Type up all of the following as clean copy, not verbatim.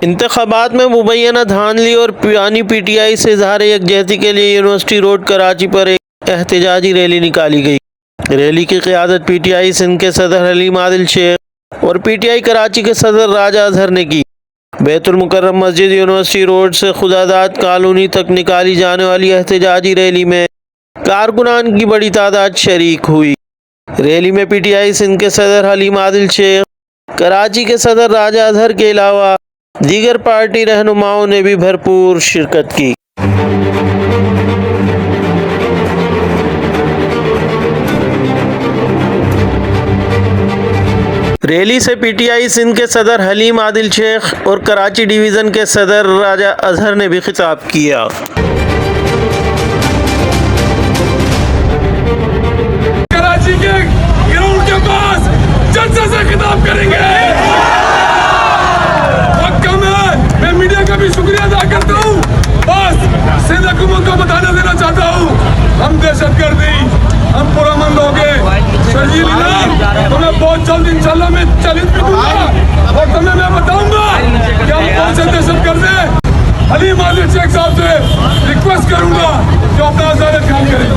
इंतखाबात में मुबैना धांधली और पुरानी PTI से इजहार यकजहती के लिए यूनिवर्सिटी रोड कराची पर एक एहतजाजी रैली निकाली गई। रैली की क़ियादत PTI सिंध के सदर हलीम आदिल शेख और PTI कराची के सदर राजा अजहर ने की। बैतुल मुकर्रम मस्जिद यूनिवर्सिटी रोड से खुदादाद कॉलोनी तक निकाली जाने वाली एहतजाजी रैली में कारकुनान की बड़ी तादाद शरीक हुई। रैली में PTI सिंध के सदर हलीम आदिल शेख, कराची के सदर राजा अजहर के अलावा दीगर पार्टी रहनुमाओं ने भी भरपूर शिरकत की। रैली से PTI सिंध के सदर हलीम आदिल शेख और कराची डिवीज़न के सदर राजा अजहर ने भी खिताब किया। कराची के ग्राउंड के पास जलसे से खिताब करेंगे। मैं मीडिया का भी शुक्रिया अदा करता हूँ। बस सिंध हुकूमत को बताना देना चाहता हूँ, हम दहशतगर्दी, हम पुरअमन लोग शर्जील इनाम तुम्हें बहुत जल्द इंशाल्लाह मैं चैलेंज भी दूंगा और तुम्हें मैं बताऊंगा कि हम कौन से दहशतगर्द हैं। हलीम आदिल शेख साहब से रिक्वेस्ट करूंगा कि अपना आजाद काम करें।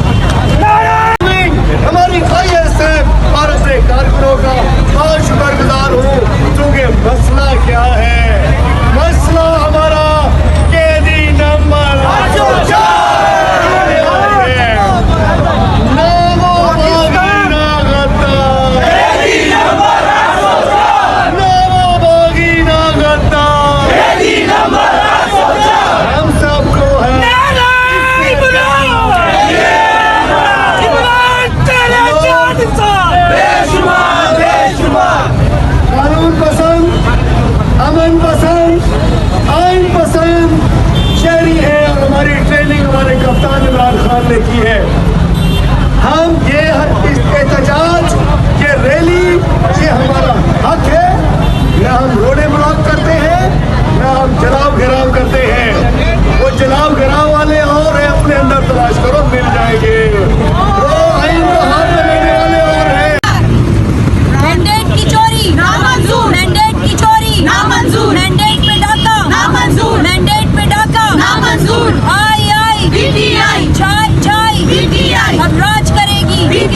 हमारी ख्वाहिश है भारत से कारकुनों का बहुत शुक्रगुजार हूँ, क्योंकि मसला क्या है? मसला हमारा कैदी नंबर हम सबको है। कानून पसंद, अमन पसंद, आइन पसंद शहरी है और हमारी ट्रेनिंग हमारे कप्तान इमरान खान ने की है। हम ये एहतजाज, ये रैली, ये हमारा हक है। न हम रोडे ब्लॉक करते हैं, न हम जलाव घेराव करते हैं। वो जलाव घेराव वाले और है, अपने अंदर तलाश करो, मिल जाएंगे। वो आइन को हाथ में लेने वाले और हैं। मैंडेट की चोरी नामंजूर, मैंडेट की चोरी नामंजूर, मैंडेट पे डाका नामंजूर, मैंडेट पे डाका नामंजूर। आई PTI, चाय PTI, अब